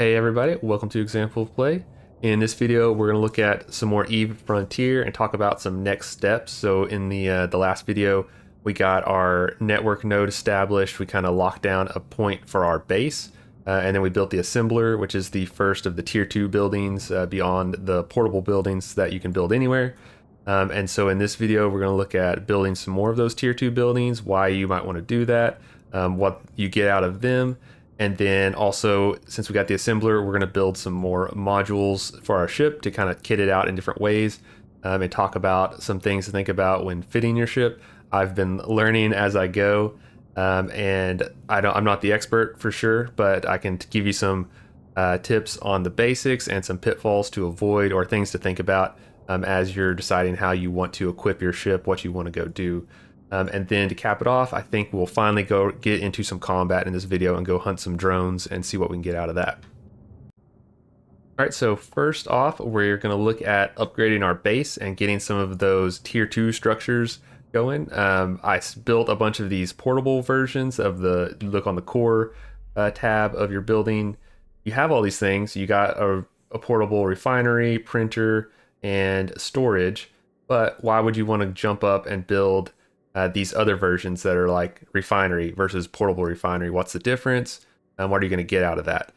Hey everybody, welcome to Example of Play. In this video, we're going to look at some more Eve Frontier and talk about some next steps. So in the last video, we got our network node established. We kind of locked down a point for our base, and then we built the assembler, which is the first of the tier 2 buildings beyond the portable buildings that you can build anywhere. And so in this video, we're going to look at building some more of those tier 2 buildings, why you might want to do that, what you get out of them. And then also, since we got the assembler, we're going to build some more modules for our ship to kind of kit it out in different ways, and talk about some things to think about when fitting your ship. I've been learning as I go, and I'm not the expert for sure, but I can give you some tips on the basics and some pitfalls to avoid or things to think about as you're deciding how you want to equip your ship, what you want to go do. And then to cap it off, I think we'll finally go get into some combat in this video and go hunt some drones and see what we can get out of that. All right, so first off, we're going to look at upgrading our base and getting some of those tier 2 structures going. I built a bunch of these portable versions of look on the core tab of your building. You have all these things. You got a portable refinery, printer, and storage, but why would you want to jump up and build these other versions that are like refinery versus portable refinery? What's the difference? And what are you going to get out of that?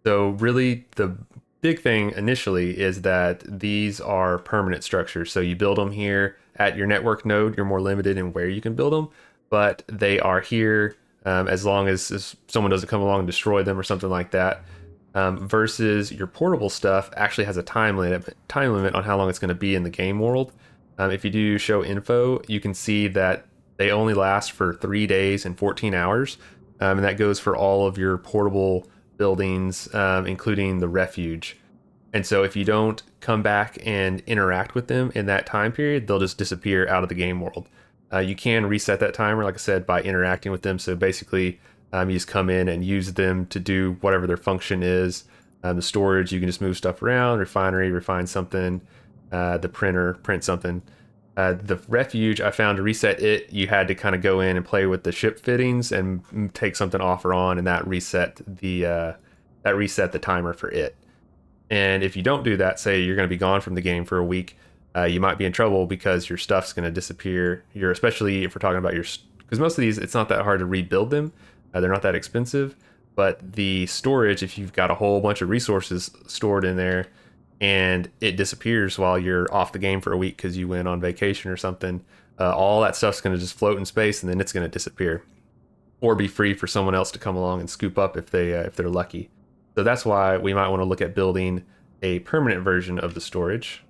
So really the big thing initially is that these are permanent structures. So you build them here at your network node. You're more limited in where you can build them, but they are here as long as someone doesn't come along and destroy them or something like that. Versus your portable stuff actually has a time limit on how long it's going to be in the game world. If you do show info, you can see that they only last for 3 days and 14 hours. And that goes for all of your portable buildings, including the refuge. And so if you don't come back and interact with them in that time period, they'll just disappear out of the game world. You can reset that timer, like I said, by interacting with them. So basically, you just come in and use them to do whatever their function is. The storage, you can just move stuff around. Refinery, refine something. The printer, print something. The refuge, I found to reset it, you had to kind of go in and play with the ship fittings and take something off or on, and that reset the timer for it. And if you don't do that, say you're going to be gone from the game for a week, you might be in trouble because your stuff's going to disappear. Especially if we're talking about because most of these, it's not that hard to rebuild them. They're not that expensive, but the storage, if you've got a whole bunch of resources stored in there, and it disappears while you're off the game for a week because you went on vacation or something, all that stuff's going to just float in space, and then it's going to disappear or be free for someone else to come along and scoop up if they're lucky. So that's why we might want to look at building a permanent version of the storage.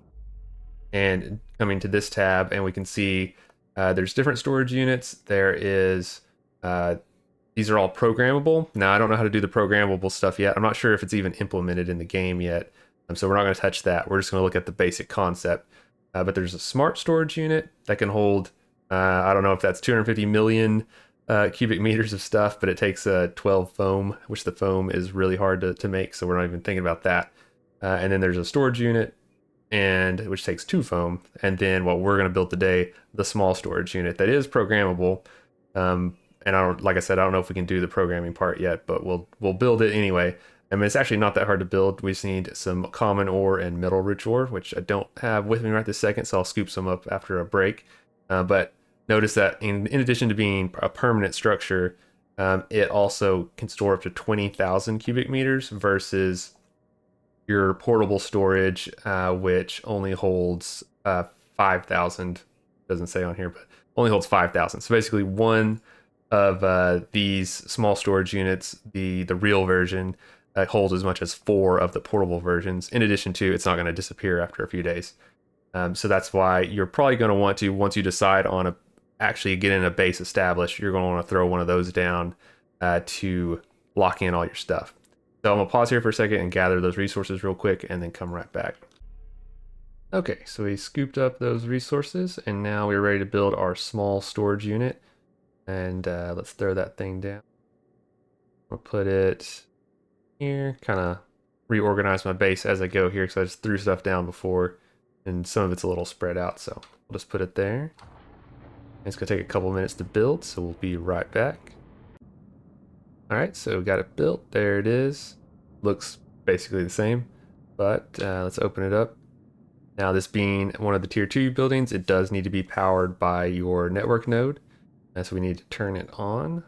And coming to this tab, and we can see there's different storage units. There is these are all programmable. Now, I don't know how to do the programmable stuff yet. I'm not sure if it's even implemented in the game yet. So we're not going to touch that. We're just going to look at the basic concept. But there's a smart storage unit that can hold, I don't know if that's 250 million cubic meters of stuff, but it takes 12 foam, which the foam is really hard to make. So we're not even thinking about that. And then there's a storage unit, which takes 2 foam. And then what we're going to build today, the small storage unit that is programmable. And like I said, I don't know if we can do the programming part yet, but we'll build it anyway. I mean, it's actually not that hard to build. We just need some common ore and metal rich ore, which I don't have with me right this second, so I'll scoop some up after a break. But notice that in addition to being a permanent structure, it also can store up to 20,000 cubic meters versus your portable storage, which only holds 5,000. Doesn't say on here, but only holds 5,000. So basically one of these small storage units, the real version, holds as much as 4 of the portable versions. In addition to, it's not going to disappear after a few days. So that's why you're probably going to want to, once you decide on actually getting a base established, you're going to want to throw one of those down to lock in all your stuff. So I'm going to pause here for a second and gather those resources real quick and then come right back. Okay, so we scooped up those resources and now we're ready to build our small storage unit. And let's throw that thing down. I'll put it here, kind of reorganize my base as I go here because I just threw stuff down before and some of it's a little spread out, so we'll just put it there. It's gonna take a couple minutes to build, so we'll be right back. All right, so we got it built. There it is. Looks basically the same, but let's open it up. Now, this being one of the tier 2 buildings, it does need to be powered by your network node. So we need to turn it on.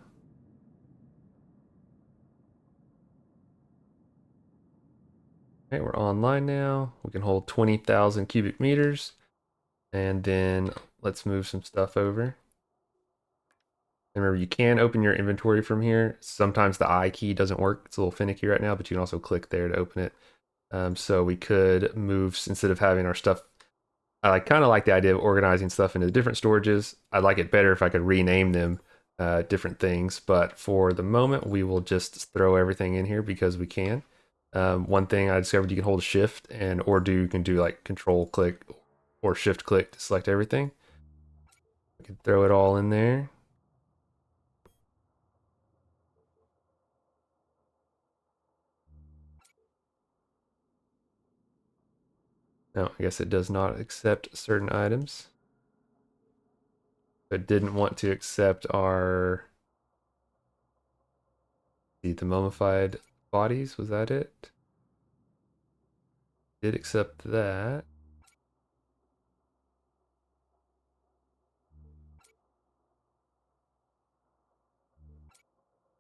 Okay, we're online now. We can hold 20,000 cubic meters. And then let's move some stuff over. And remember, you can open your inventory from here. Sometimes the I key doesn't work. It's a little finicky right now, but you can also click there to open it. So we could move, instead of having our stuff, I kind of like the idea of organizing stuff into different storages. I'd like it better if I could rename them different things, but for the moment, we will just throw everything in here because we can. One thing I discovered, you can hold shift and you can do like control click or shift click to select everything. We can throw it all in there. No, I guess it does not accept certain items. It didn't want to accept the mummified bodies. Was that it? Did accept that.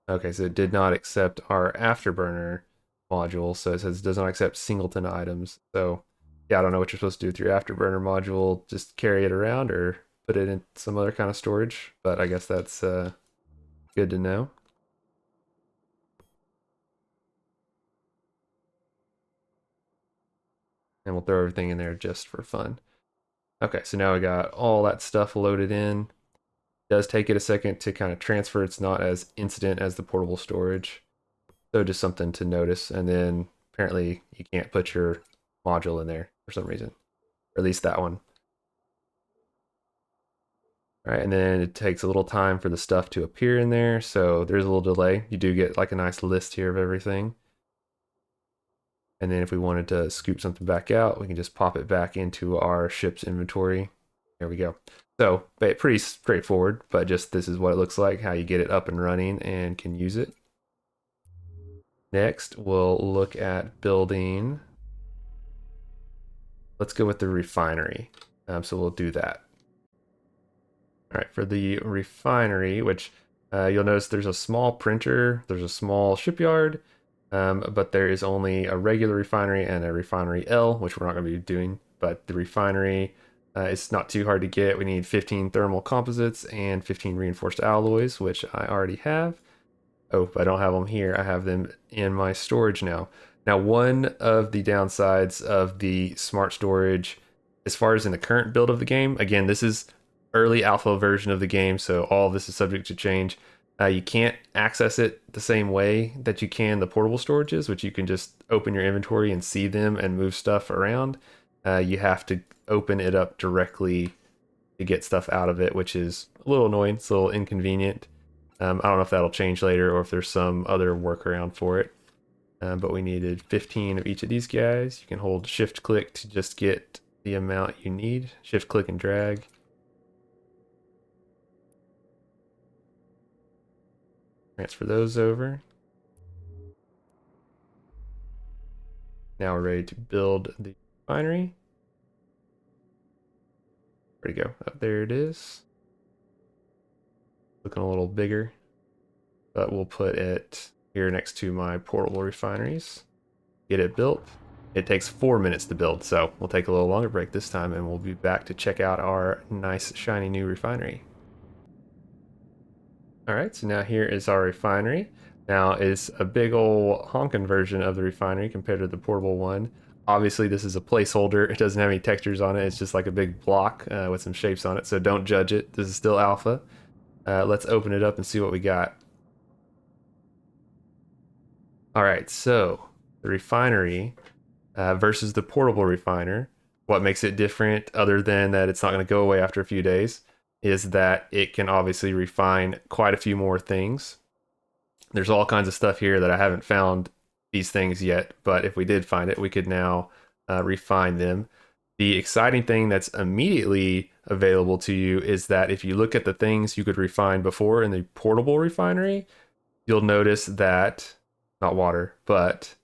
Okay, so it did not accept our afterburner module. So it says it does not accept singleton items. So yeah, I don't know what you're supposed to do with your afterburner module. Just carry it around or put it in some other kind of storage. But I guess that's good to know. And we'll throw everything in there just for fun. Okay, so now we got all that stuff loaded in. It does take it a second to kind of transfer. It's not as instant as the portable storage. So just something to notice. And then apparently you can't put your module in there for some reason, or at least that one. All right, and then it takes a little time for the stuff to appear in there. So there's a little delay. You do get like a nice list here of everything. And then if we wanted to scoop something back out, we can just pop it back into our ship's inventory. There we go. So pretty straightforward, but just this is what it looks like, how you get it up and running and can use it. Next, we'll look at building. Let's go with the refinery. So we'll do that. All right, for the refinery, which you'll notice there's a small printer, there's a small shipyard, but there is only a regular refinery and a refinery L, which we're not going to be doing. But the refinery, it's not too hard to get. We need 15 thermal composites and 15 reinforced alloys, which I already have. Oh, I don't have them here. I have them in my storage now. Now, one of the downsides of the smart storage, as far as in the current build of the game, again, this is early alpha version of the game, so all of this is subject to change. You can't access it the same way that you can the portable storages, which you can just open your inventory and see them and move stuff around. You have to open it up directly to get stuff out of it, which is a little annoying. It's a little inconvenient. I don't know if that'll change later or if there's some other workaround for it. But we needed 15 of each of these guys. You can hold shift click to just get the amount you need. Shift click and drag. Transfer those over. Now we're ready to build the refinery. Where'd it go? Up there it is. Looking a little bigger, but we'll put it here next to my portable refineries. Get it built. It takes 4 minutes to build, so we'll take a little longer break this time and we'll be back to check out our nice shiny new refinery. All right, so now here is our refinery. Now it's a big old honking version of the refinery compared to the portable one. Obviously this is a placeholder. It doesn't have any textures on it. It's just like a big block with some shapes on it, so don't judge it. This is still alpha. Let's open it up and see what we got. All right, so the refinery versus the portable refiner. What makes it different, other than that it's not going to go away after a few days, is that it can obviously refine quite a few more things. There's all kinds of stuff here that I haven't found these things yet, but if we did find it, we could now refine them. The exciting thing that's immediately available to you is that if you look at the things you could refine before in the portable refinery, you'll notice that, not water, but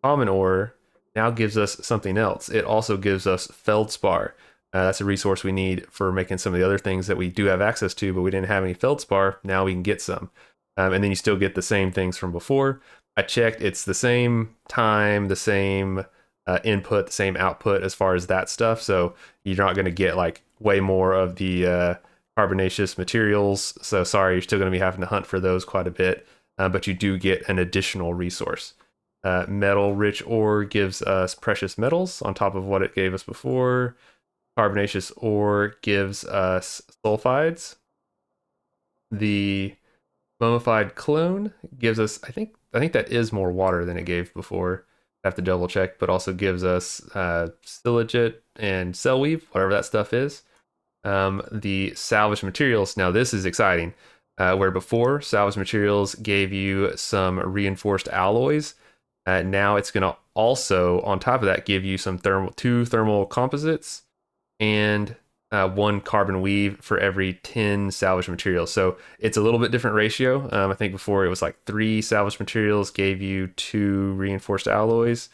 common ore now gives us something else. It also gives us feldspar. That's a resource we need for making some of the other things that we do have access to, but we didn't have any feldspar. Now we can get some. And then you still get the same things from before. I checked, it's the same time, the same input, the same output as far as that stuff. So you're not going to get like way more of the carbonaceous materials. So sorry, you're still going to be having to hunt for those quite a bit, but you do get an additional resource. Metal rich ore gives us precious metals on top of what it gave us before. Carbonaceous ore gives us sulfides. The mummified clone gives us, I think that is more water than it gave before. I have to double check, but also gives us silicate and cell weave, whatever that stuff is. The salvage materials. Now this is exciting. Where before salvage materials gave you some reinforced alloys, now it's going to also, on top of that, give you some two thermal composites and one carbon weave for every 10 salvage materials. So it's a little bit different ratio. I think before it was like 3 salvage materials gave you 2 reinforced alloys.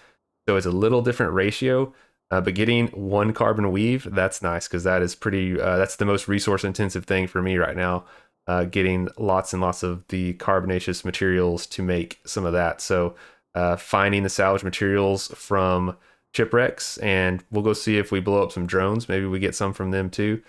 So it's a little different ratio. But getting 1 carbon weave, that's nice, because that is pretty, that's the most resource intensive thing for me right now. Getting lots and lots of the carbonaceous materials to make some of that. So finding the salvage materials from shipwrecks, and we'll go see if we blow up some drones. Maybe we get some from them too.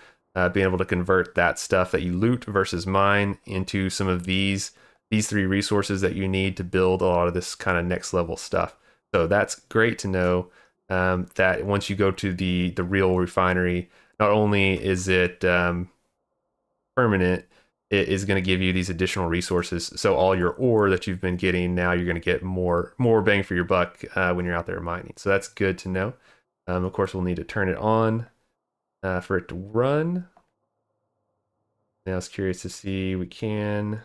Being able to convert that stuff that you loot versus mine into some of these 3 resources that you need to build a lot of this kind of next level stuff. So that's great to know, that once you go to the real refinery, not only is it permanent, it is going to give you these additional resources. So all your ore that you've been getting, now you're going to get more bang for your buck when you're out there mining. So that's good to know. Of course, we'll need to turn it on for it to run. Now I was curious to see, we can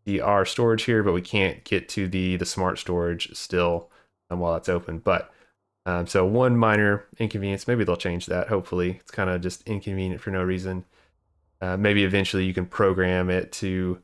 see our storage here, but we can't get to the smart storage still while it's open. But so one minor inconvenience, maybe they'll change that. Hopefully, it's kind of just inconvenient for no reason. Maybe eventually you can program it to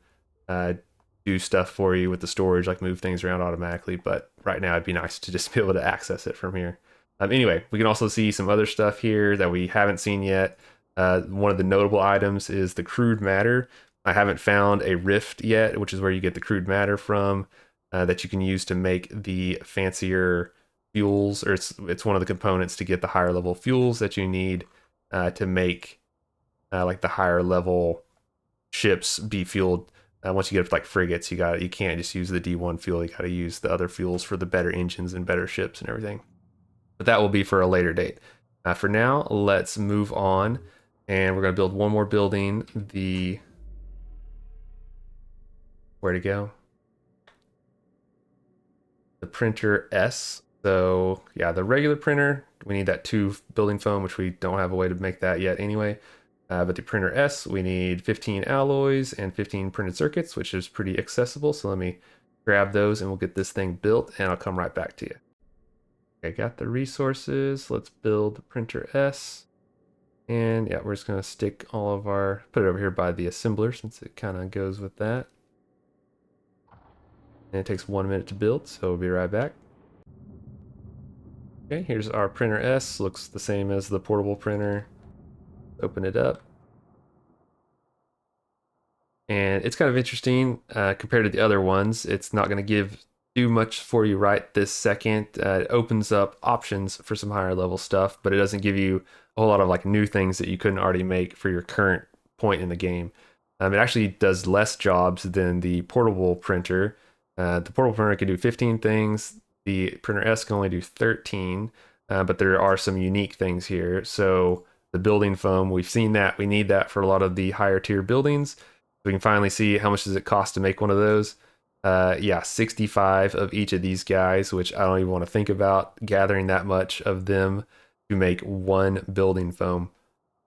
do stuff for you with the storage, like move things around automatically. But right now it'd be nice to just be able to access it from here. Anyway, we can also see some other stuff here that we haven't seen yet. One of the notable items is the crude matter. I haven't found a rift yet, which is where you get the crude matter from, that you can use to make the fancier fuels, or it's one of the components to get the higher level fuels that you need to make like the higher level ships be fueled. Once you get up to like frigates, you can't just use the D1 fuel. You got to use the other fuels for the better engines and better ships and everything. But that will be for a later date. For now, let's move on, and we're going to build one more building. Where to go? The printer S. So yeah, the regular printer, we need that 2 building foam, which we don't have a way to make that yet anyway. But the printer S, we need 15 alloys and 15 printed circuits, which is pretty accessible. So let me grab those and we'll get this thing built, and I'll come right back to you. Okay, got the resources. Let's build the printer S. And yeah, we're just going to stick all of put it over here by the assembler, since it kind of goes with that. And it takes 1 minute to build, so we'll be right back. Okay, here's our printer S. Looks the same as the portable printer. Open it up. And it's kind of interesting compared to the other ones. It's not going to do much for you right this second. It opens up options for some higher level stuff, but it doesn't give you a whole lot of like new things that you couldn't already make for your current point in the game. It actually does less jobs than the portable printer. The portable printer can do 15 things. The printer S can only do 13, but there are some unique things here. So the building foam, we've seen that. We need that for a lot of the higher tier buildings. We can finally see how much does it cost to make one of those. Yeah, 65 of each of these guys, which I don't even want to think about gathering that much of them to make 1 building foam.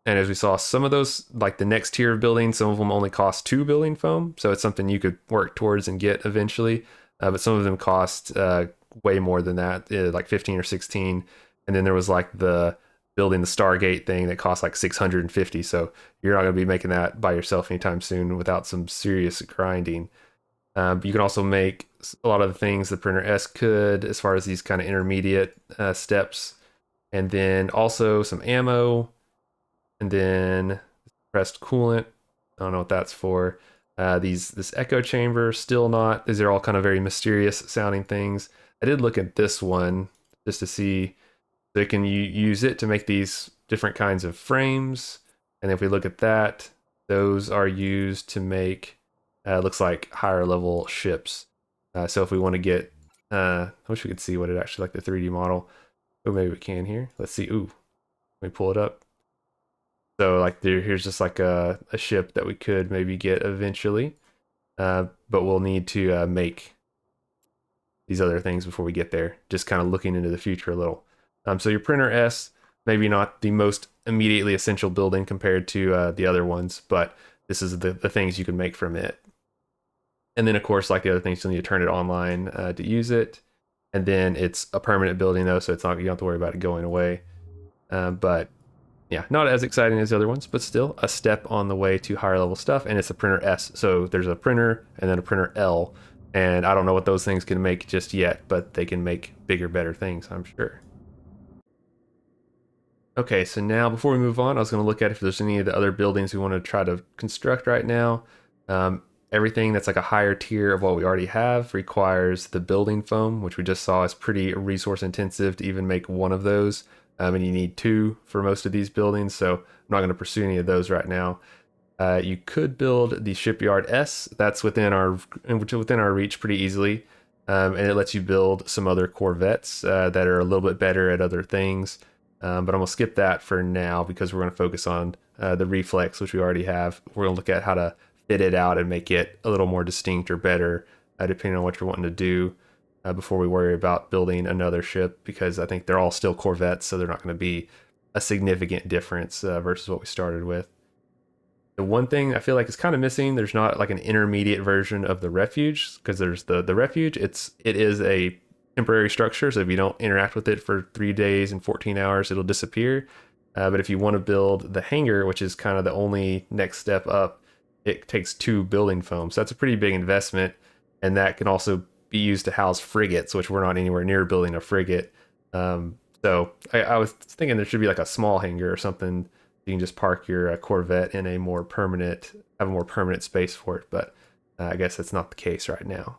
And as we saw, some of those, like the next tier of buildings, some of them only cost 2 building foam. So it's something you could work towards and get eventually. But some of them cost way more than that, like 15 or 16. And then there was like the building the Stargate thing that cost like 650. So you're not going to be making that by yourself anytime soon without some serious grinding. You can also make a lot of the things the printer S could as far as these kind of intermediate steps. And then also some ammo, and then compressed coolant. I don't know what that's for. This echo chamber, still not. These are all kind of very mysterious sounding things. I did look at this one just to see. They can use it to make these different kinds of frames. And if we look at that, those are used to make, looks like higher level ships. So if we want to get, I wish we could see what it actually like the 3D model. Oh, maybe we can here. Let's see. Ooh, let me pull it up. So like here's just like a ship that we could maybe get eventually, but we'll need to make these other things before we get there. Just kind of looking into the future a little. So your printer S, maybe not the most immediately essential building compared to the other ones, but this is the things you can make from it. And then of course, like the other things, you'll need to turn it online to use it. And then it's a permanent building though, so it's not, you don't have to worry about it going away. But yeah, not as exciting as the other ones, but still a step on the way to higher level stuff. And it's a printer S. So there's a printer and then a printer L. And I don't know what those things can make just yet, but they can make bigger, better things, I'm sure. Okay, so now before we move on, I was going to look at if there's any of the other buildings we want to try to construct right now. Everything that's like a higher tier of what we already have requires the building foam, which we just saw is pretty resource intensive to even make one of those. And you need two for most of these buildings, so I'm not going to pursue any of those right now. You could build the shipyard S. That's within our reach pretty easily, and it lets you build some other corvettes that are a little bit better at other things. But I'm gonna skip that for now because we're gonna focus on the reflex, which we already have. We're gonna look at how to fit it out and make it a little more distinct or better, depending on what you're wanting to do. Before we worry about building another ship, because I think they're all still corvettes, so they're not going to be a significant difference versus what we started with. The one thing I feel like is kind of missing, there's not like an intermediate version of the refuge, because there's the refuge. It is a temporary structure, so if you don't interact with it for 3 days and 14 hours, it'll disappear. But if you want to build the hangar, which is kind of the only next step up, it takes 2 building foams. So that's a pretty big investment, and that can also be used to house frigates, which we're not anywhere near building a frigate. So I was thinking there should be like a small hangar or something. You can just park your Corvette in a more permanent, have a more permanent space for it. But I guess that's not the case right now.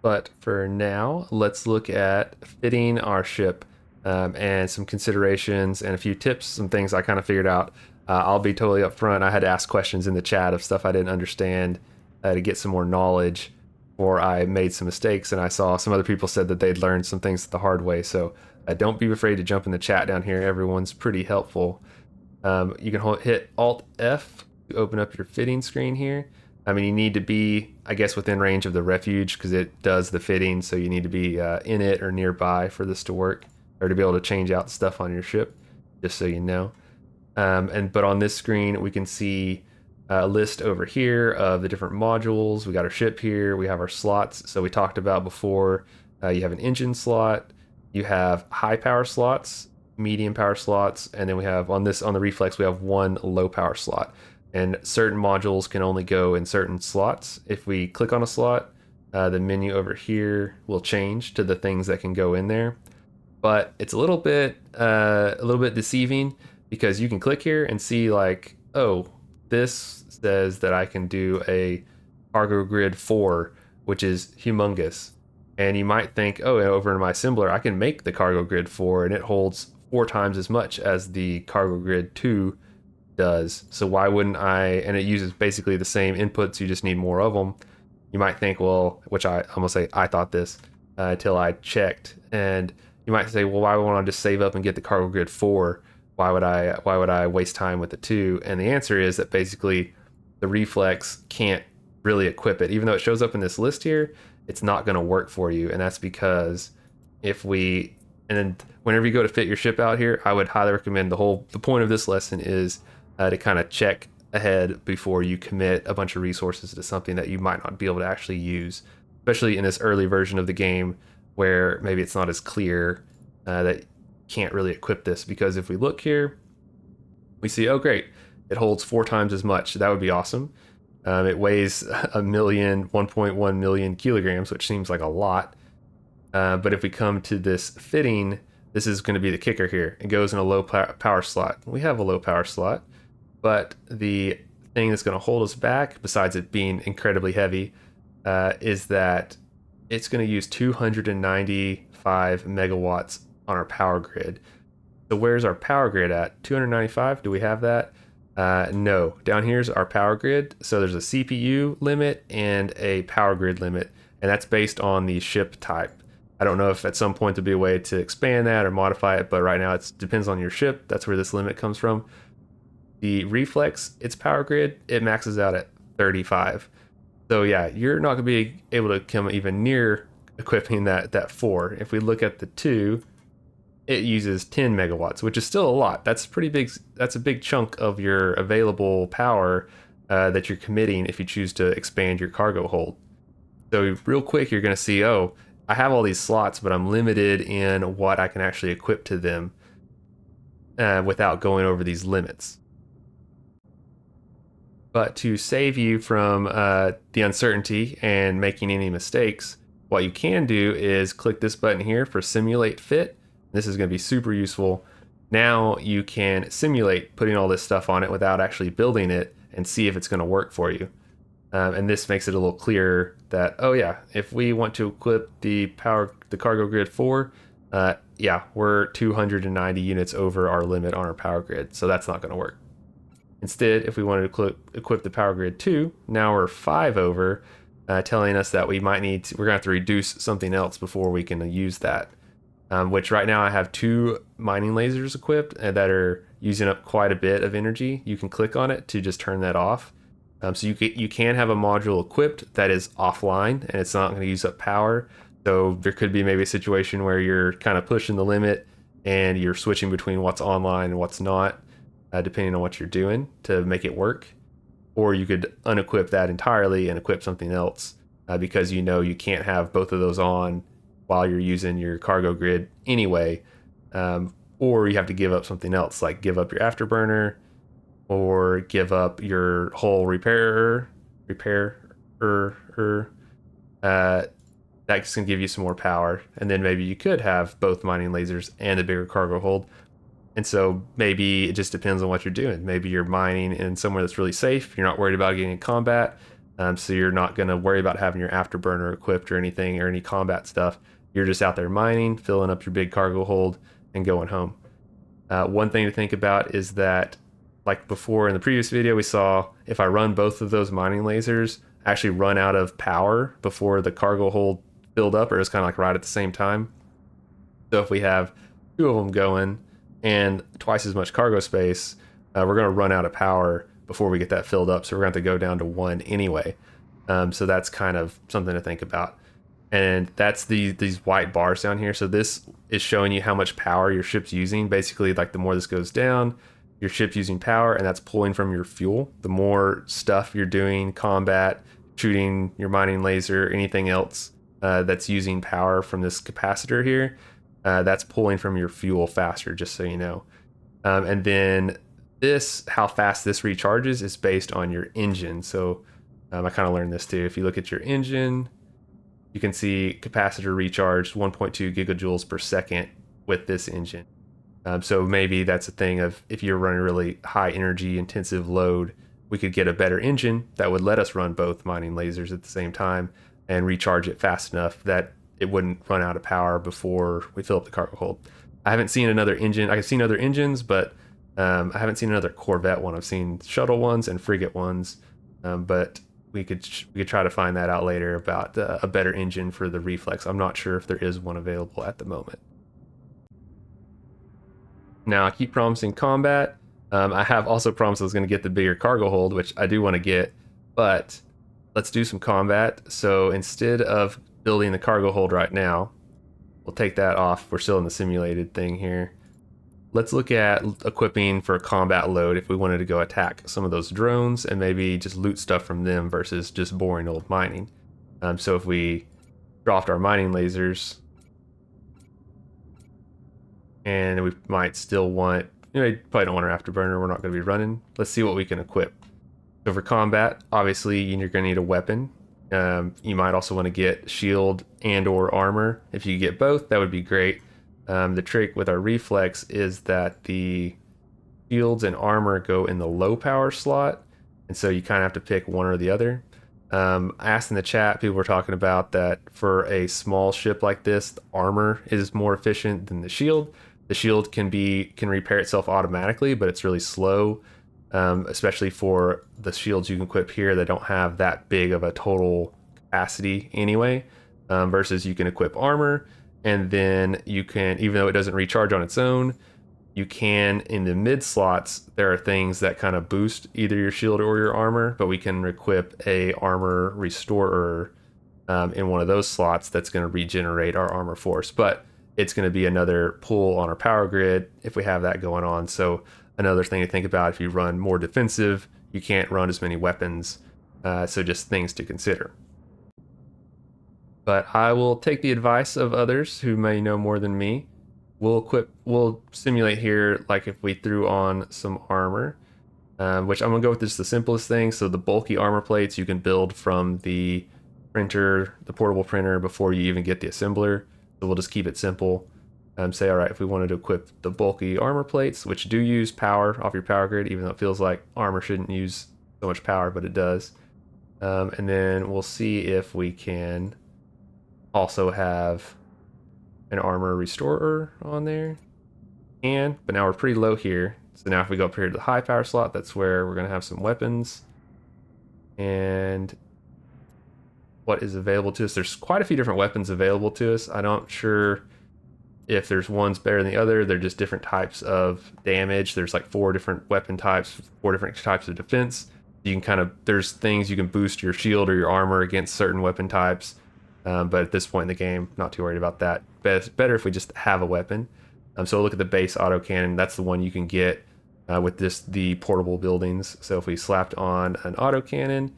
But for now, let's look at fitting our ship and some considerations and a few tips, some things I kind of figured out. I'll be totally upfront. I had to ask questions in the chat of stuff I didn't understand to get some more knowledge, or I made some mistakes, and I saw some other people said that they'd learned some things the hard way. So don't be afraid to jump in the chat down here. Everyone's pretty helpful. You can hit Alt F to open up your fitting screen here. I mean, you need to be, I guess, within range of the refuge because it does the fitting, so you need to be in it or nearby for this to work, or to be able to change out stuff on your ship, just so you know. But on this screen, we can see a list over here of the different modules. We got our ship here. We have our slots. So we talked about before, you have an engine slot, you have high power slots, medium power slots, and then we have on the reflex, we have 1 low power slot. And certain modules can only go in certain slots. If we click on a slot, the menu over here will change to the things that can go in there. But it's a little bit deceiving, because you can click here and see like, oh, this says that I can do a cargo grid 4, which is humongous. And you might think, oh, over in my assembler, I can make the cargo grid 4 and it holds 4 times as much as the cargo grid 2 does. So why wouldn't I? And it uses basically the same inputs, you just need more of them. You might think, well, which I'm gonna say I thought this until I checked, and you might say, well, why would I just save up and get the cargo grid 4? Why would I waste time with the 2? And the answer is that basically the reflex can't really equip it. Even though it shows up in this list here, it's not going to work for you. And that's because whenever you go to fit your ship out here, I would highly recommend the point of this lesson is to kind of check ahead before you commit a bunch of resources to something that you might not be able to actually use, especially in this early version of the game where maybe it's not as clear that can't really equip this. Because if we look here, we see, oh great, it holds 4 times as much. That would be awesome. It weighs 1.1 million kilograms, which seems like a lot. But if we come to this fitting, this is going to be the kicker here. It goes in a low power slot. We have a low power slot, but the thing that's going to hold us back, besides it being incredibly heavy, is that it's going to use 295 megawatts on our power grid. So where's our power grid at? 295? Do we have that? No. Down here's our power grid. So there's a CPU limit and a power grid limit, and that's based on the ship type. I don't know if at some point there'll be a way to expand that or modify it, but right now it depends on your ship. That's where this limit comes from. The Reflex, its power grid, it maxes out at 35. So yeah, you're not going to be able to come even near equipping that 4. If we look at the 2, it uses 10 megawatts, which is still a lot. That's pretty big. That's a big chunk of your available power that you're committing if you choose to expand your cargo hold. So real quick, you're going to see, oh, I have all these slots, but I'm limited in what I can actually equip to them without going over these limits. But to save you from the uncertainty and making any mistakes, what you can do is click this button here for Simulate Fit. This is going to be super useful. Now you can simulate putting all this stuff on it without actually building it and see if it's going to work for you. And this makes it a little clearer that, oh yeah, if we want to equip the cargo grid 4, yeah, we're 290 units over our limit on our power grid, so that's not going to work. Instead, if we wanted to equip the power grid 2, now we're 5 over, telling us that we're going to have to reduce something else before we can use that. Which right now I have 2 mining lasers equipped that are using up quite a bit of energy. You can click on it to just turn that off. So you can have a module equipped that is offline and it's not going to use up power. So there could be maybe a situation where you're kind of pushing the limit and you're switching between what's online and what's not, depending on what you're doing to make it work. Or you could unequip that entirely and equip something else because you know you can't have both of those on while you're using your cargo grid anyway. Or you have to give up something else, like give up your afterburner or give up your whole repairer. That's going to give you some more power. And then maybe you could have both mining lasers and a bigger cargo hold. And so maybe it just depends on what you're doing. Maybe you're mining in somewhere that's really safe. You're not worried about getting in combat. So you're not going to worry about having your afterburner equipped or anything or any combat stuff. You're just out there mining, filling up your big cargo hold, and going home. One thing to think about is that, like before in the previous video, we saw if I run both of those mining lasers, I actually run out of power before the cargo hold filled up, or it's kind of like right at the same time. So if we have 2 of them going and twice as much cargo space, we're going to run out of power before we get that filled up. So we're going to have to go down to 1 anyway. So that's kind of something to think about. And that's these white bars down here. So this is showing you how much power your ship's using. Basically, like the more this goes down, your ship's using power, and that's pulling from your fuel. The more stuff you're doing, combat, shooting your mining laser, anything else that's using power from this capacitor here, that's pulling from your fuel faster, just so you know. And then how fast this recharges is based on your engine. So I kind of learned this too. If you look at your engine, you can see capacitor recharged 1.2 gigajoules per second with this engine. So maybe that's a thing of if you're running really high energy intensive load, we could get a better engine that would let us run both mining lasers at the same time and recharge it fast enough that it wouldn't run out of power before we fill up the cargo hold. I haven't seen another engine. I've seen other engines, but I haven't seen another Corvette one. I've seen shuttle ones and frigate ones, but we could try to find that out later about a better engine for the Reflex. I'm not sure if there is one available at the moment. Now, I keep promising combat. I have also promised I was going to get the bigger cargo hold, which I do want to get, but let's do some combat. So instead of building the cargo hold right now, we'll take that off. We're still in the simulated thing here. Let's look at equipping for a combat load if we wanted to go attack some of those drones and maybe just loot stuff from them versus just boring old mining. So if we dropped our mining lasers, and we might still want, you probably don't want our afterburner. We're not going to be running. Let's see what we can equip. So for combat, obviously you're going to need a weapon. You might also want to get shield and or armor. If you get both, that would be great. The trick with our reflex is that the shields and armor go in the low power slot, and so you kind of have to pick one or the other. I asked in the chat, people were talking about that for a small ship like this, the armor is more efficient than the shield. The shield can repair itself automatically, but it's really slow, especially for the shields you can equip here that don't have that big of a total capacity anyway. Versus you can equip armor, and then you can, even though it doesn't recharge on its own, you can, in the mid slots, there are things that kind of boost either your shield or your armor, but we can equip a armor restorer in one of those slots that's going to regenerate our armor force. But it's going to be another pull on our power grid if we have that going on. So another thing to think about, if you run more defensive, you can't run as many weapons. So just things to consider. But I will take the advice of others who may know more than me. We'll simulate here like if we threw on some armor, which I'm gonna go with just the simplest thing. So the bulky armor plates you can build from the printer, the portable printer, before you even get the assembler. So we'll just keep it simple. Say, all right, if we wanted to equip the bulky armor plates, which do use power off your power grid, even though it feels like armor shouldn't use so much power, but it does. And then we'll see if we can also have an armor restorer on there. But now we're pretty low here. So now if we go up here to the high power slot, that's where we're gonna have some weapons. And what is available to us? There's quite a few different weapons available to us. I'm not sure if there's one's better than the other. They're just different types of damage. There's like 4 different weapon types, 4 different types of defense. You can kind of, there's things you can boost your shield or your armor against certain weapon types. But at this point in the game, not too worried about that. But it's better if we just have a weapon. So look at the base autocannon. That's the one you can get with just the portable buildings. So if we slapped on an autocannon,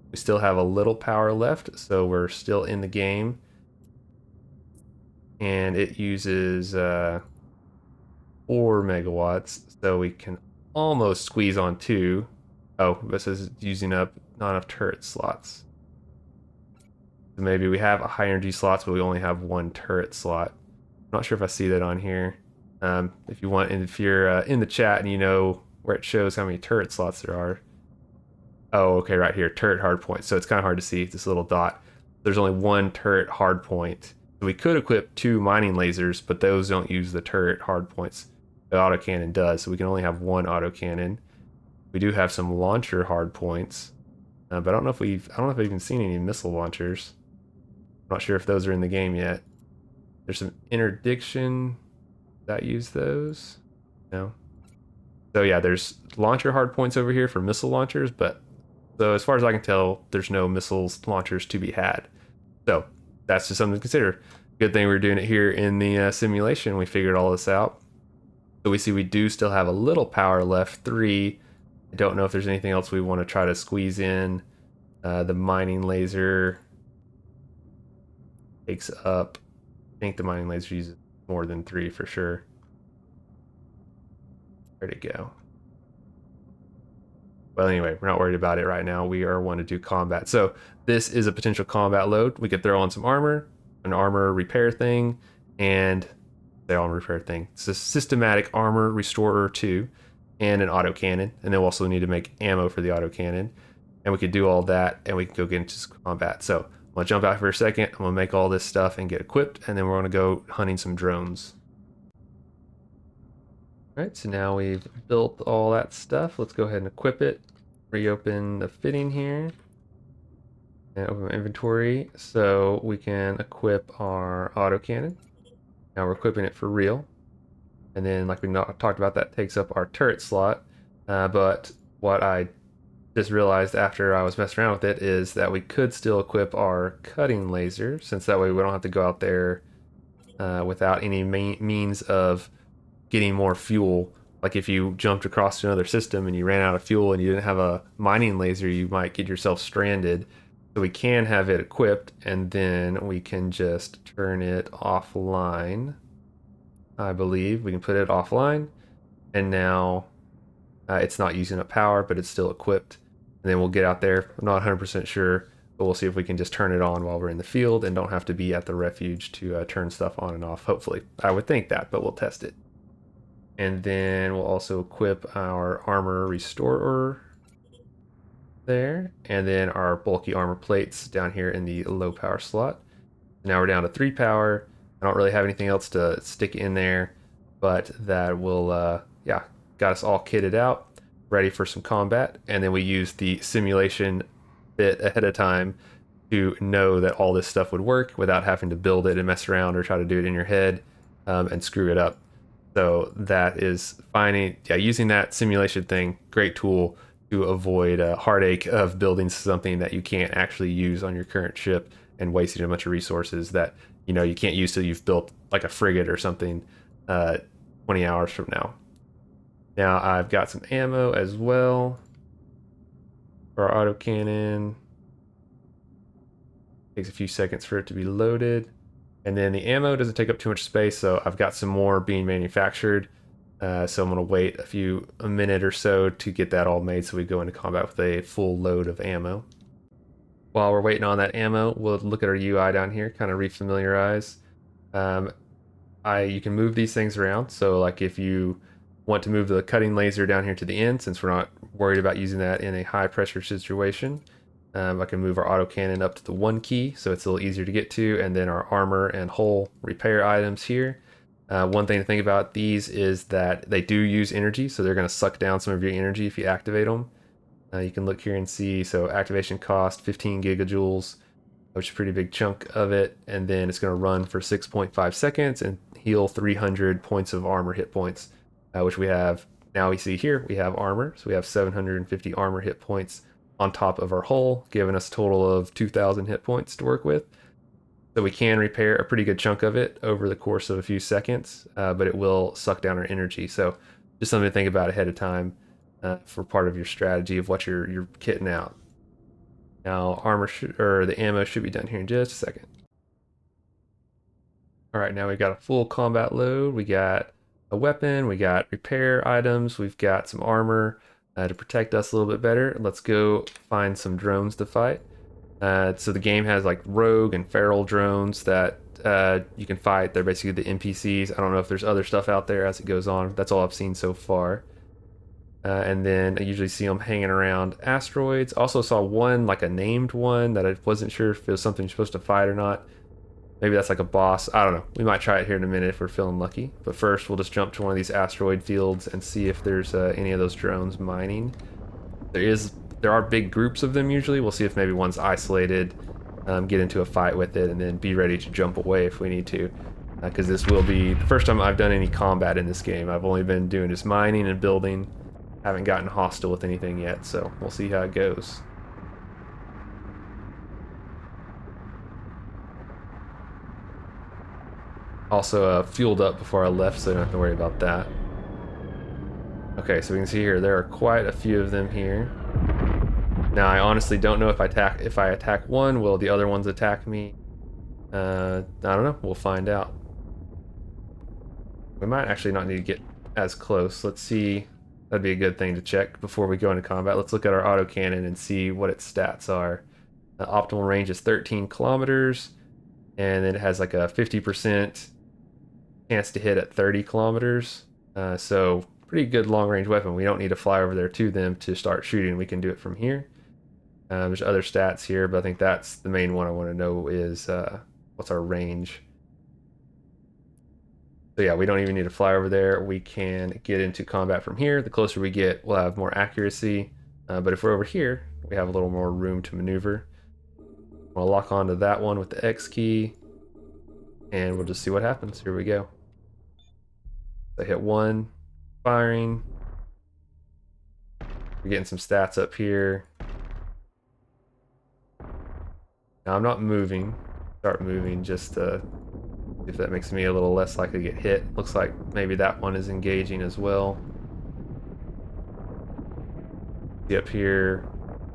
we still have a little power left. So we're still in the game. And it uses 4 megawatts. So we can almost squeeze on 2. Oh, this is using up not enough turret slots. So maybe we have a high energy slots, but we only have 1 turret slot. I'm not sure if I see that on here. If you want, and if you're in the chat and you know where it shows how many turret slots there are. Oh, okay, right here, turret hard point. So it's kind of hard to see this little dot. There's only 1 turret hard point. So we could equip 2 mining lasers, but those don't use the turret hard points. The autocannon does, so we can only have 1 autocannon. We do have some launcher hard points, but I don't know if I've even seen any missile launchers. I'm not sure if those are in the game yet. There's some interdiction. Did I use those? No. So yeah, there's launcher hard points over here for missile launchers, but so as far as I can tell, there's no missiles launchers to be had. So that's just something to consider. Good thing we're doing it here in the simulation. We figured all this out. So we see we do still have a little power left, 3. I don't know if there's anything else we want to try to squeeze in. The mining laser takes up, I think the mining laser uses more than 3 for sure. Where'd it go? Well, anyway, we're not worried about it right now. We are wanting to do combat. So this is a potential combat load. We could throw on some armor, an armor repair thing, and the armor repair thing. It's a systematic armor restorer 2, and an autocannon. And then we'll also need to make ammo for the autocannon. And we could do all that, and we can go get into combat. So I'm gonna jump out for a second. I'm gonna make all this stuff and get equipped, and then we're gonna go hunting some drones. All right, so now we've built all that stuff. Let's go ahead and equip it. Reopen the fitting here. And open my inventory so we can equip our autocannon. Now we're equipping it for real. And then, like we talked about, that takes up our turret slot. But what I just realized after I was messing around with it is that we could still equip our cutting laser, since that way we don't have to go out there without any means of getting more fuel. Like if you jumped across to another system and you ran out of fuel and you didn't have a mining laser, you might get yourself stranded. So we can have it equipped, and then we can just turn it offline. I believe we can put it offline, and now it's not using up power, but it's still equipped. and then we'll get out there. I'm not 100% sure, but we'll see if we can just turn it on while we're in the field and don't have to be at the refuge to turn stuff on and off. Hopefully, I would think that, but we'll test it. And then we'll also equip our armor restorer there, and then our bulky armor plates down here in the low power slot. Now we're down to 3 power. I don't really have anything else to stick in there, but that will, yeah, got us all kitted out, ready for some combat. And then we use the simulation bit ahead of time to know that all this stuff would work without having to build it and mess around or try to do it in your head and screw it up. So that is finding, yeah, using that simulation thing, great tool to avoid a heartache of building something that you can't actually use on your current ship and wasting a bunch of resources that you can't use till you've built like a frigate or something 20 hours from now. Now I've got some ammo as well for our autocannon. Takes a few seconds for it to be loaded. And then the ammo doesn't take up too much space, so I've got some more being manufactured. So I'm going to wait a minute or so to get that all made so we go into combat with a full load of ammo. While we're waiting on that ammo, we'll look at our UI down here, kind of refamiliarize. You can move these things around. So like if you want to move the cutting laser down here to the end, since we're not worried about using that in a high pressure situation, I can move our autocannon up to the 1 key, so it's a little easier to get to, and then our armor and hull repair items here. One thing to think about these is that they do use energy, so they're going to suck down some of your energy if you activate them. You can look here and see, so activation cost 15 gigajoules, which is a pretty big chunk of it, and then it's going to run for 6.5 seconds and heal 300 points of armor hit points, which we have. Now we see here we have armor, so we have 750 armor hit points on top of our hull, giving us a total of 2,000 hit points to work with. So we can repair a pretty good chunk of it over the course of a few seconds, but it will suck down our energy. So just something to think about ahead of time for part of your strategy of what you're kitting out. Now the ammo should be done here in just a second. All right, now we got a full combat load. We got a weapon, we got repair items, we've got some armor to protect us a little bit better. Let's go find some drones to fight. So the game has like rogue and feral drones that you can fight. They're basically the NPCs. I don't know if there's other stuff out there as it goes on. That's all I've seen so far. And then I usually see them hanging around asteroids. Also saw one, like a named one, that I wasn't sure if it was something you're supposed to fight or not. Maybe that's like a boss. I don't know. We might try it here in a minute if we're feeling lucky. But first, we'll just jump to one of these asteroid fields and see if there's any of those drones mining. There are big groups of them usually. We'll see if maybe one's isolated, get into a fight with it, and then be ready to jump away if we need to. Because this will be the first time I've done any combat in this game. I've only been doing just mining and building. Haven't gotten hostile with anything yet, so we'll see how it goes. Also fueled up before I left, so I don't have to worry about that. Okay, so we can see here there are quite a few of them here. Now I honestly don't know if I attack one, will the other ones attack me? I don't know. We'll find out. We might actually not need to get as close. Let's see. That'd be a good thing to check before we go into combat. Let's look at our autocannon and see what its stats are. The optimal range is 13 kilometers, and it has like a 50% chance to hit at 30 kilometers. So pretty good long-range weapon. We don't need to fly over there to them to start shooting. We can do it from here. There's other stats here, but I think that's the main one I want to know is what's our range. So yeah, we don't even need to fly over there. We can get into combat from here. The closer we get, we'll have more accuracy. But if we're over here, we have a little more room to maneuver. I'll lock onto that one with the X key, and we'll just see what happens. Here we go. I hit one, firing. We're getting some stats up here. Now I'm not moving. Start moving just to see if that makes me a little less likely to get hit. Looks like maybe that one is engaging as well. See up here,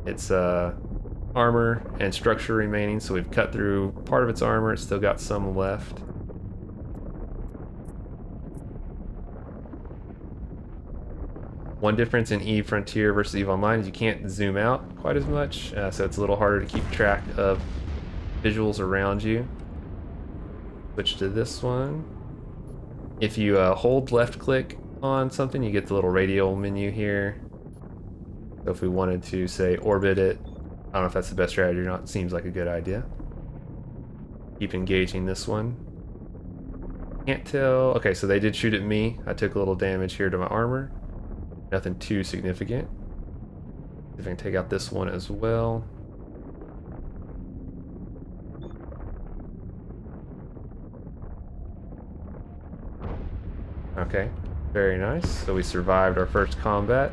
it's armor and structure remaining, so we've cut through part of its armor. It's still got some left. One difference in Eve Frontier versus Eve Online is you can't zoom out quite as much, so it's a little harder to keep track of visuals around you. Switch to this one. If you hold left click on something, you get the little radial menu here. So if we wanted to, say, orbit it, I don't know if that's the best strategy or not. It seems like a good idea. Keep engaging this one. Can't tell. Okay, so they did shoot at me. I took a little damage here to my armor. Nothing too significant. See if I can take out this one as well. Okay, very nice. So we survived our first combat.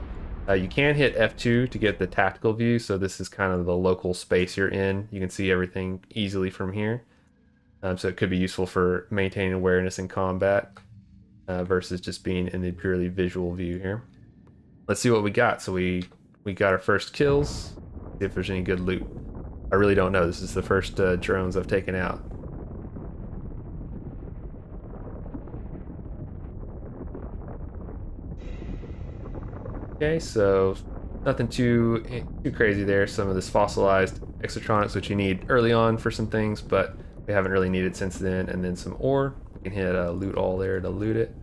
You can hit F2 to get the tactical view, so this is kind of the local space you're in. You can see everything easily from here. So it could be useful for maintaining awareness in combat versus just being in the purely visual view here. Let's see what we got. So we got our first kills. See if there's any good loot. I really don't know. This is the first drones I've taken out. Okay, so nothing too crazy there. Some of this fossilized exotronics, which you need early on for some things, but we haven't really needed since then. And then some ore. We can hit loot all there to loot it.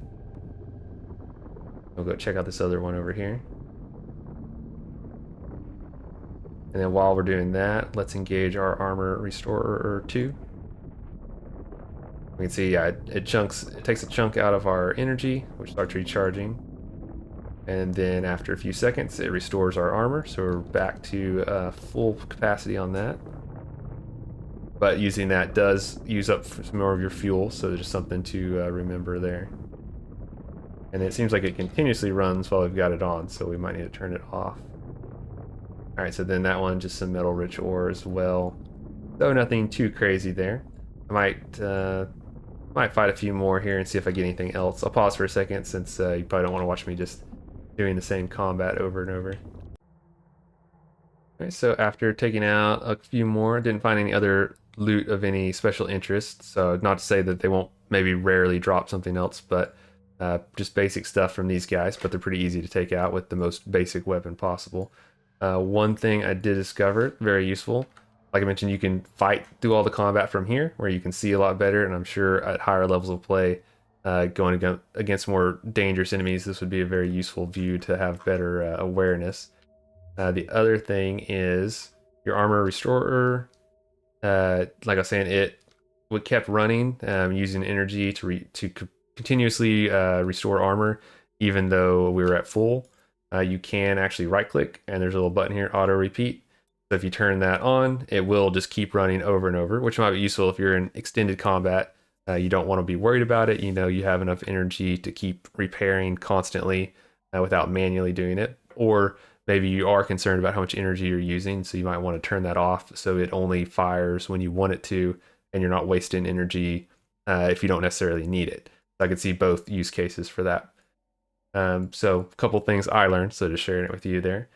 We'll go check out this other one over here. And then while we're doing that, let's engage our armor restorer 2. We can see, yeah, it takes a chunk out of our energy, which starts recharging. And then after a few seconds, it restores our armor, so we're back to full capacity on that. But using that does use up some more of your fuel, so there's just something to remember there. And it seems like it continuously runs while we've got it on, so we might need to turn it off. Alright, so then that one, just some metal-rich ore as well. So nothing too crazy there. I might fight a few more here and see if I get anything else. I'll pause for a second since you probably don't want to watch me just doing the same combat over and over. Okay, so after taking out a few more, didn't find any other loot of any special interest. So not to say that they won't maybe rarely drop something else, but just basic stuff from these guys, but they're pretty easy to take out with the most basic weapon possible. One thing I did discover, very useful, like I mentioned, you can fight through all the combat from here, where you can see a lot better, and I'm sure at higher levels of play, going against more dangerous enemies, this would be a very useful view to have better awareness. The other thing is your armor restorer. Like I was saying, it kept running, using energy to continuously restore armor, even though we were at full. You can actually right click, and there's a little button here, auto repeat. So if you turn that on, it will just keep running over and over, which might be useful if you're in extended combat. You don't want to be worried about it. You know you have enough energy to keep repairing constantly without manually doing it. Or maybe you are concerned about how much energy you're using, so you might want to turn that off so it only fires when you want it to, and you're not wasting energy if you don't necessarily need it. So I could see both use cases for that. So a couple things I learned, so just sharing it with you there.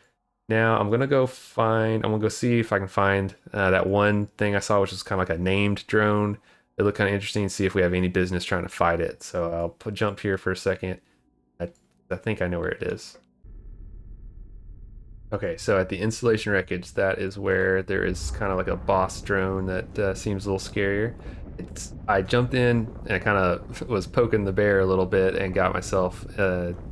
Now I'm gonna go see if I can find that one thing I saw, which is kind of like a named drone. It looked kind of interesting, see if we have any business trying to fight it. So I'll jump here for a second. I think I know where it is. Okay, so at the installation wreckage, that is where there is kind of like a boss drone that seems a little scarier. I jumped in and I kind of was poking the bear a little bit and got myself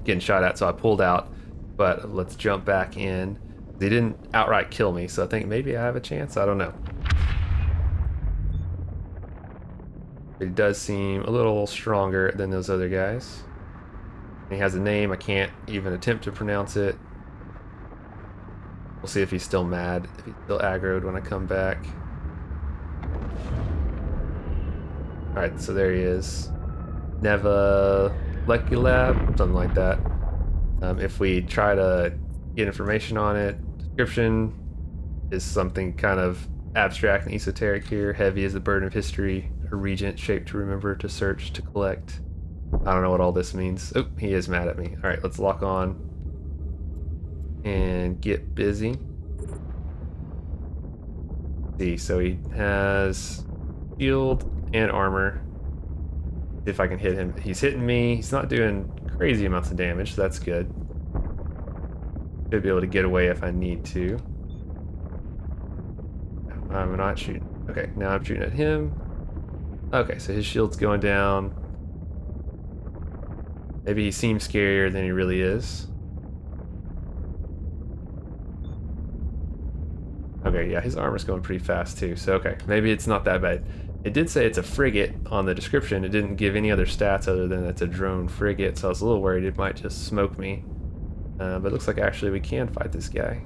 getting shot at, so I pulled out. But let's jump back in. They didn't outright kill me, so I think maybe I have a chance. I don't know. It does seem a little stronger than those other guys. He has a name, I can't even attempt to pronounce it. We'll see if he's still mad, if he's still aggroed when I come back. Alright, so there he is. Neva Leculab, something like that. If we try to get information on it, description is something kind of abstract and esoteric here. Heavy is the burden of history, a regent shaped to remember, to search, to collect. I don't know what all this means. Oh, he is mad at me. Alright, let's lock on and get busy. See, so he has shield and armor. See if I can hit him. He's hitting me. He's not doing crazy amounts of damage, so that's good. Should be able to get away if I need to. I'm not shooting. Okay, now I'm shooting at him. Okay, so his shield's going down. Maybe he seems scarier than he really is. Okay, yeah, his armor's going pretty fast too, so okay, maybe it's not that bad. It did say it's a frigate on the description. It didn't give any other stats other than it's a drone frigate, so I was a little worried it might just smoke me. But it looks like actually we can fight this guy.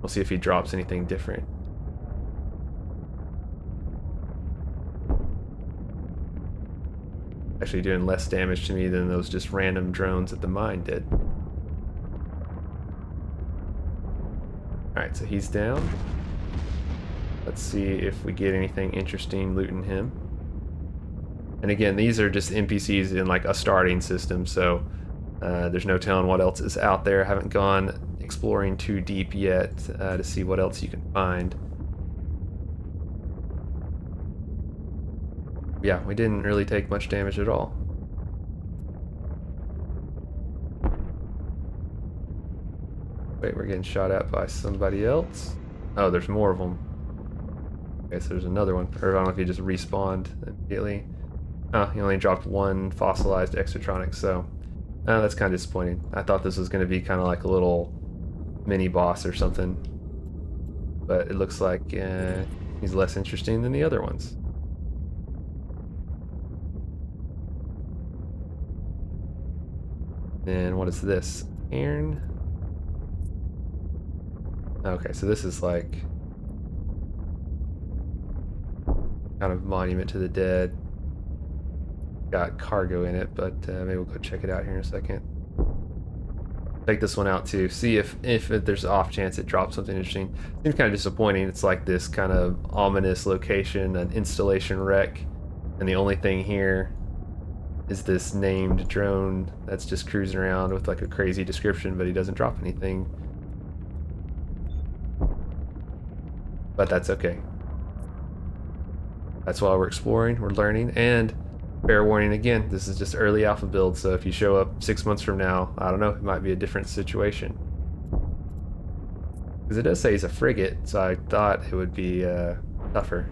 We'll see if he drops anything different. Actually doing less damage to me than those just random drones at the mine did. Alright, so he's down. Let's see if we get anything interesting looting him. And again, these are just NPCs in like a starting system, so there's no telling what else is out there. I haven't gone exploring too deep yet to see what else you can find. Yeah, we didn't really take much damage at all. Wait, we're getting shot at by somebody else. Oh, there's more of them. Okay, so there's another one. Or I don't know if he just respawned immediately. Oh, he only dropped one fossilized exotronic, so that's kind of disappointing. I thought this was going to be kind of like a little mini boss or something, but it looks like he's less interesting than the other ones. And what is this? Cairn? Okay, so this is like kind of monument to the dead. Got cargo in it, but maybe we'll go check it out here in a second. Take this one out too. See if there's an off chance it drops something interesting. Seems kind of disappointing. It's like this kind of ominous location, an installation wreck, and the only thing here is this named drone that's just cruising around with like a crazy description, but he doesn't drop anything. But that's okay. That's why we're exploring, we're learning, and fair warning again, this is just early alpha build, so if you show up 6 months from now, I don't know, it might be a different situation. Because it does say he's a frigate, so I thought it would be tougher.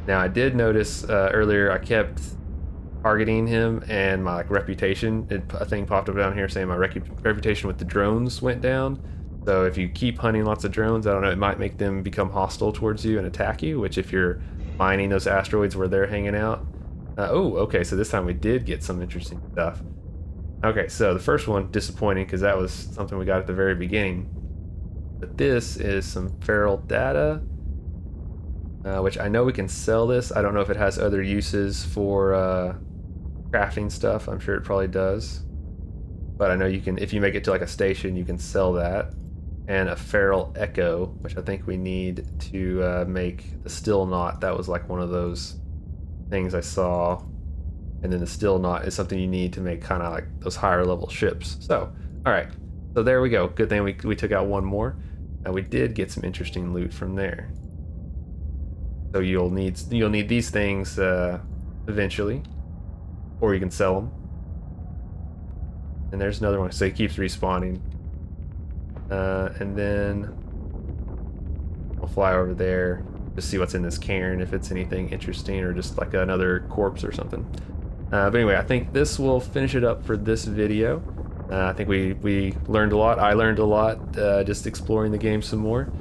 Now I did notice earlier I kept targeting him, and my reputation, a thing popped up down here saying my reputation with the drones went down. So if you keep hunting lots of drones, I don't know, it might make them become hostile towards you and attack you, which if you're mining those asteroids where they're hanging out. Oh, okay, so this time we did get some interesting stuff. Okay, so the first one, disappointing, because that was something we got at the very beginning. But this is some feral data, which I know we can sell this. I don't know if it has other uses for crafting stuff. I'm sure it probably does. But I know you can, if you make it to like a station, you can sell that. And a feral echo, which I think we need to make the still knot. That was like one of those things I saw. And then the still knot is something you need to make kind of like those higher level ships. So, all right. So there we go. Good thing we took out one more. And we did get some interesting loot from there. So you'll need these things eventually, or you can sell them. And there's another one. So it keeps respawning. And then we'll fly over there to see what's in this cairn, if it's anything interesting or just like another corpse or something. But anyway, I think this will finish it up for this video. I think we learned a lot. I learned a lot just exploring the game some more.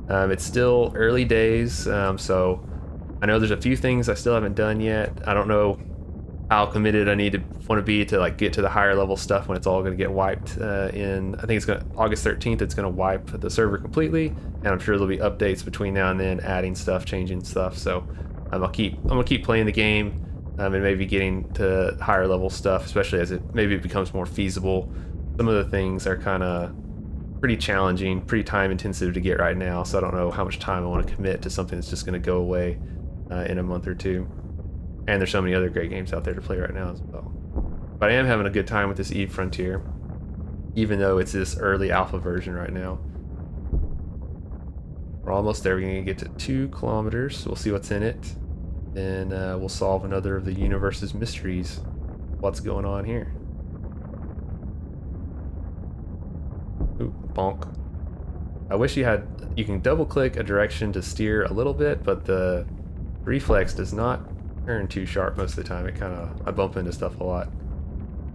It's still early days, so I know there's a few things I still haven't done yet. I don't know how committed I want to be to like get to the higher level stuff when it's all going to get wiped in, I think it's going to August 13th. It's going to wipe the server completely, and I'm sure there'll be updates between now and then, adding stuff, changing stuff. So I'm gonna keep playing the game, and maybe getting to higher level stuff, especially as it becomes more feasible. Some of the things are kind of pretty challenging, pretty time intensive to get right now, so I don't know how much time I want to commit to something that's just going to go away in a month or two. And there's so many other great games out there to play right now as well. But I am having a good time with this Eve Frontier, even though it's this early alpha version right now. We're almost there. We're going to get to 2 kilometers. We'll see what's in it. Then we'll solve another of the universe's mysteries. What's going on here? Bonk. I wish you can double click a direction to steer a little bit, but the reflex does not turn too sharp most of the time. I bump into stuff a lot.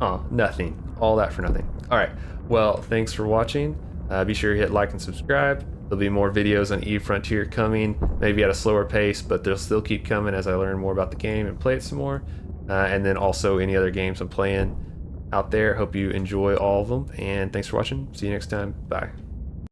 Oh, nothing. All that for nothing. All right. Well, thanks for watching. Be sure to hit like and subscribe. There'll be more videos on Eve Frontier coming, maybe at a slower pace, but they'll still keep coming as I learn more about the game and play it some more. And then also any other games I'm playing out there. Hope you enjoy all of them. And thanks for watching. See you next time. Bye.